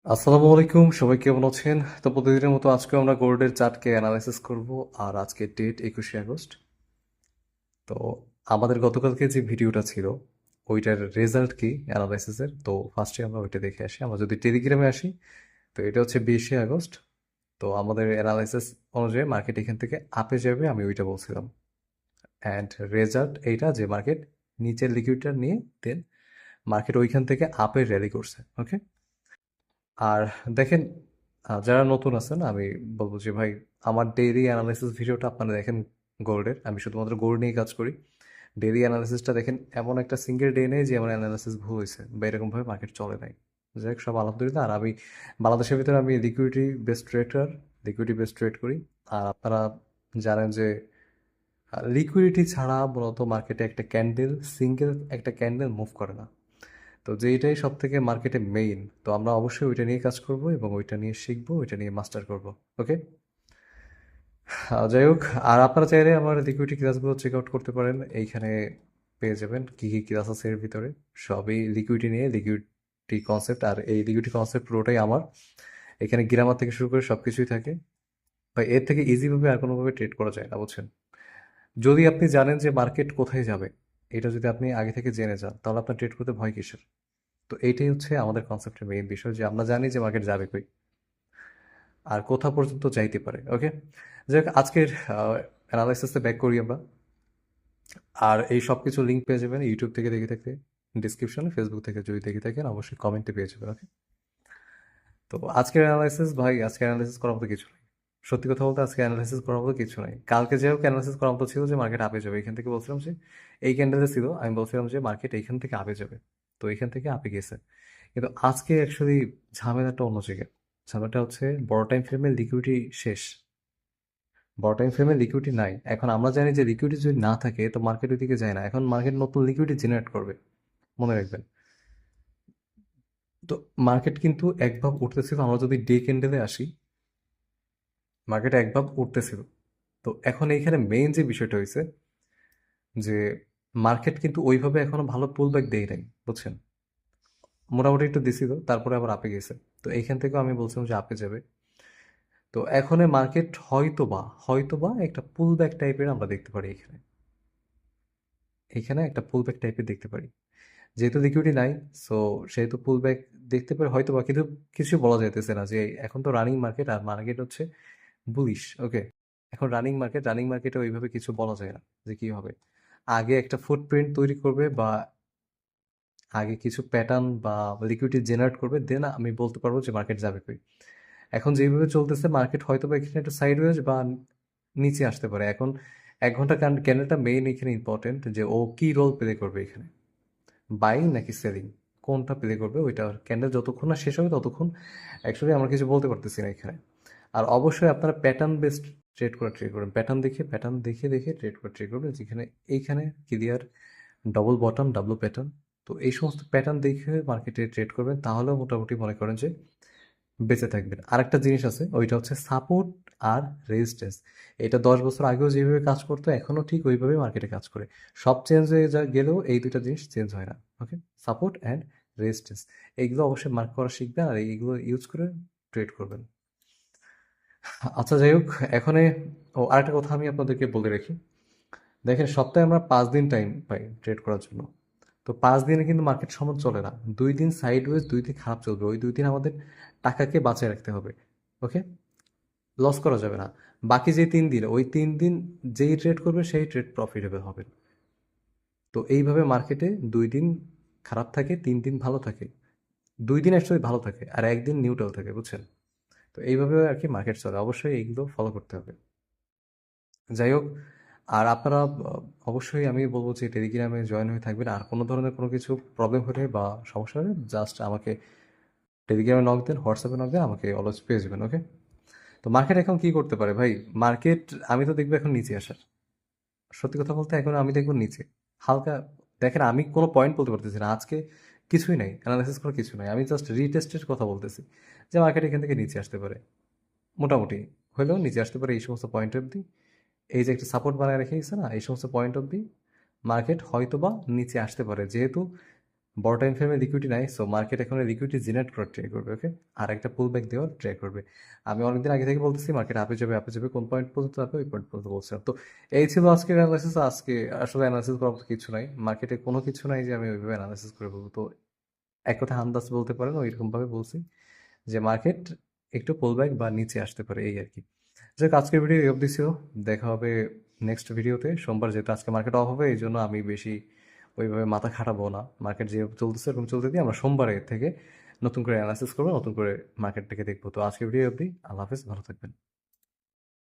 আসসালামু আলাইকুম, সবাই কেমন আছেন? তো প্রতিদিনের মতো আজকে আমরা গোল্ডের চার্টকে অ্যানালাইসিস করব। আর আজকে ডেট 21শে আগস্ট। তো আমাদের গতকালকে যে ভিডিওটা ছিল ওইটার রেজাল্ট কি অ্যানালাইসিসের, তো ফার্স্টে আমরা ওইটা দেখে আসি। আমরা যদি টেলিগ্রামে আসি, তো এটা হচ্ছে 20শে আগস্ট। তো আমাদের অ্যানালাইসিস অনুযায়ী মার্কেট এখান থেকে আপে যাবে, আমি ওইটা বলছিলাম। অ্যান্ড রেজাল্ট এইটা যে মার্কেট নিচের লিকুইডটা নিয়ে দেন মার্কেট ওইখান থেকে আপে র্যালি করছে। ওকে। আর দেখেন, যারা নতুন আছেন আমি বলবো যে ভাই, আমার ডেইলি অ্যানালাইসিস ভিডিওটা আপনারা দেখেন গোল্ডের। আমি শুধুমাত্র গোল্ড নিয়ে কাজ করি। ডেইলি অ্যানালাইসিসটা দেখেন, এমন একটা সিঙ্গেল ডে নেই যে আমার অ্যানালাইসিস ভুল হয়েছে বা এরকমভাবে মার্কেট চলে নাই। যাই হোক, সব আলহামদুলিল্লাহ। আর আমি বাংলাদেশের ভিতরে আমি লিকুইডিটি বেস্ট ট্রেড করি। আর আপনারা জানেন যে লিকুইডিটি ছাড়া মূলত মার্কেটে একটা ক্যান্ডেল, সিঙ্গেল একটা ক্যান্ডেল মুভ করে না। তো যেইটাই সব থেকে মার্কেটে মেইন, তো আমরা অবশ্যই ওইটা নিয়ে কাজ করব এবং ওইটা নিয়ে শিখবো, ওইটা নিয়ে মাস্টার করব। ওকে। যাই হোক, আর আপনারা চাইলে আমার লিকুইডিটি ক্লাসগুলো চেক আউট করতে পারেন। এইখানে পেয়ে যাবেন কী কী ক্লাস আছে এর ভিতরে। সবই লিকুইডিটি নিয়ে, লিকুইডিটি কনসেপ্ট। আর এই লিকুইডিটি কনসেপ্ট পুরোটাই আমার। এখানে গ্রামার থেকে শুরু করে সব কিছুই থাকে। ভাই, এর থেকে ইজিভাবে আর কোনোভাবে ট্রেড করা যায় না, বুঝছেন? যদি আপনি জানেন যে মার্কেট কোথায় যাবে, এটা যদি আপনি আগে থেকে জেনে যান, তাহলে আপনার ট্রেড করতে ভয় কিসের? তো এইটাই হচ্ছে আমাদের কনসেপ্টের মেইন বিষয়, যে আমরা জানি যে মার্কেট যাবে কই আর কোথা পর্যন্ত যাইতে পারে। ওকে। যাই হোক, আজকের অ্যানালাইসিসে ব্যাক করি আমরা। আর এই সব কিছু লিঙ্ক পেয়ে যাবেন ইউটিউব থেকে দেখে থাকলে ডিসক্রিপশনে, ফেসবুক থেকে যদি দেখে থাকেন অবশ্যই কমেন্টে পেয়ে যাবেন। ওকে। তো আজকের অ্যানালাইসিস ভাই, আজকে অ্যানালাইসিস করার মতো কিছু নেই। সত্যি কথা বলতে আজকে অ্যানালাইসিস করার মতো কিছু নাই। কালকে যাই হোক অ্যানালাইসিস করার মতো ছিল যে মার্কেট আপে যাবে। এখান থেকে বলছিলাম যে এই ক্যান্ডেলে ছিল, আমি বলছিলাম যে মার্কেট এইখান থেকে আপে যাবে। তো এইখান থেকে আপে গেছে। কিন্তু আজকে অ্যাকচুয়ালি ঝামেলাটা অন্য জায়গায়। ঝামেলাটা হচ্ছে বড় টাইম ফ্রেমে লিকুইডিটি শেষ। বড় টাইম ফ্রেমে লিকুইডিটি নাই। এখন আমরা জানি যে লিকুইডিটি যদি না থাকে তো মার্কেট ওইদিকে যায় না। এখন মার্কেট নতুন লিকুইডিটি জেনারেট করবে, মনে রাখবেন। তো মার্কেট কিন্তু এক ভাব উঠতেছিল। আমরা যদি ডে ক্যান্ডেলে আসি, মার্কেট এক ভাব উঠতেছিল। তো এখন এইখানে মেইন যে বিষয়টা হয়েছে যে মার্কেট কিন্তু ওইভাবে এখনো ভালো পুল ব্যাক দেয় নাই, বুঝছেন? মোটামুটি একটু দিছিল, তারপরে আবার আপে গেছে। তো এইখান থেকেও আমি বলছিলাম যে আপে যাবে। তো এখন মার্কেট হয়তোবা একটা পুল ব্যাক টাইপের আমরা দেখতে পারি এখানে। এখানে একটা পুল ব্যাক টাইপের দেখতে পারি। যেহেতু লিকুইডিটি নাই, সো সেহেতু পুল ব্যাক দেখতে পারি হয়তোবা, কিন্তু কিছু বলা যাইতেছে না। যে এখন তো রানিং মার্কেট, আর মার্কেট হচ্ছে বুলিশ। ওকে। এখন রানিং মার্কেটে ওইভাবে কিছু বলা যায় না যে কি হবে। আগে একটা ফুটপ্রিন্ট তৈরি করবে বা আগে কিছু প্যাটার্ন বা লিকুইডিটি জেনারেট করবে, দেন আমি বলতে পারবো যে মার্কেট যাবে কই। এখন যেভাবে চলতেছে মার্কেট হয়তো বা এখানে একটা সাইডওয়েজ বা নিচে আসতে পারে। এখন 1 ঘন্টা ক্যান্ডেলটা মেইন এখানে ইম্পর্টেন্ট, যে ও কি রোল প্লে করবে এখানে, বাইং নাকি সেলিং, কোনটা প্লে করবে ওইটা। ক্যান্ডেল যতক্ষণ না শেষ হবে ততক্ষণ অ্যাকচুয়ালি আমরা কিছু বলতে পারতেছি না এখানে। আর অবশ্যই আপনারা প্যাটার্ন বেসড ট্রেড করবেন। প্যাটার্ন দেখে দেখে ট্রেড করে ট্রেড করবেন। যেখানে এইখানে clear double bottom, double pattern, তো এই সমস্ত প্যাটার্ন দেখে মার্কেটে ট্রেড করবেন, তাহলেও মোটামুটি মনে করেন যে বেঁচে থাকবেন। আরেকটা জিনিস আছে, ওইটা হচ্ছে সাপোর্ট আর রেজিস্ট্যান্স। এটা 10 বছর আগেও যেভাবে কাজ করতো এখনও ঠিক ওইভাবেই মার্কেটে কাজ করে। সব চেঞ্জ হয়ে গেলেও এই দুইটা জিনিস চেঞ্জ হয় না। ওকে। সাপোর্ট অ্যান্ড রেজিস্ট্যান্স, এইগুলো অবশ্যই মার্ক করা শিখবেন আর এইগুলো ইউজ করে ট্রেড করবেন। আচ্ছা, যাই হোক, এখন আরেকটা কথা আমি আপনাদেরকে বলে রাখি। দেখেন, সপ্তাহে আমরা 5 দিন টাইম পাই ট্রেড করার জন্য। তো 5 দিনে কিন্তু মার্কেট সমান চলে না। 2 দিন সাইডওয়েজ, 2 দিন খারাপ চলবে। ওই 2 দিন আমাদের টাকাকে বাঁচিয়ে রাখতে হবে। ওকে। লস করা যাবে না। বাকি যে 3 দিন, ওই 3 দিন যেই ট্রেড করবে সেই ট্রেড প্রফিটেবল হবে। তো এইভাবে মার্কেটে 2 দিন খারাপ থাকে, 3 দিন ভালো থাকে। 2 দিন অ্যাকচুয়ালি ভালো থাকে আর একদিন নিউট্রাল থাকে, বুঝছেন? তো এইভাবে আর কি মার্কেট চলে। অবশ্যই এইগুলো ফলো করতে হবে। যাই হোক, আর আপনারা অবশ্যই আমি বলবো যে টেলিগ্রামে জয়েন হয়ে থাকবেন। আর কোনো ধরনের কোনো কিছু প্রবলেম হলে বা সমস্যা হলে জাস্ট আমাকে টেলিগ্রামে নক দেন, হোয়াটসঅ্যাপে নক দেন, আমাকে অলওয়েজ পেয়ে যাবেন। ওকে। তো মার্কেট এখন কি করতে পারে ভাই? মার্কেট আমি তো দেখবো এখন নিচে আসার। সত্যি কথা বলতে এখন আমি দেখবো নিচে হালকা। দেখেন, আমি কোনো পয়েন্ট বলতে পারতেছি না আজকে। কিছুই নাই, অ্যানালাইসিস করার কিছু নাই। আমি জাস্ট রিটেস্টের কথা বলতেছি যে মার্কেট এখান থেকে নিচে আসতে পারে। মোটামুটি হলেও নিচে আসতে পারে এই সমস্ত পয়েন্ট অবধি। এই যে একটা সাপোর্ট বানায় রেখে গেছে না, এই সমস্ত পয়েন্ট অবধি মার্কেট হয়তো বা নিচে আসতে পারে। যেহেতু বড় টাইম ফ্রেমে লিকুইডিটি নাই, সো মার্কেট এখন লিকুইডিটি জেনারেট করার ট্রাই করবে, ওকে, আর একটা পুল ব্যাক দেওয়ার ট্রাই করবে। আমি অনেকদিন আগে থেকে বলতেছি মার্কেট আপে যাবে, কোন পয়েন্ট পর্যন্ত যাবে ওই পয়েন্ট পর্যন্ত বলছিলাম। তো এই ছিল আজকের অ্যানালাইসিস। আজকে আসলে অ্যানালাইসিস করার মতো কিছু নাই, মার্কেটে কোনো কিছু নাই যে আমি ওইভাবে অ্যানালাইসিস করে বলবো। তো এক কথা আন্দাজ বলতে পারেন, ওইরকমভাবে বলছি যে মার্কেট একটু পুল ব্যাক বা নিচে আসতে পারে, এই আর কি। যাক, আজকের ভিডিও এই অবধি ছিল। দেখা হবে নেক্সট ভিডিওতে সোমবার, যেহেতু আজকে মার্কেট অফ হবে এই জন্য আমি বেশি ওইভাবে মাথা খাটাবো না। মার্কেট যে চলতেছে এরকম চলতে দিয়ে আমরা সোমবারে থেকে নতুন করে অ্যানালাইসিস করবো, নতুন করে মার্কেটটাকে দেখবো। তো আজকের ভিডিও অবধি, আল্লাহ হাফেজ, ভালো থাকবেন।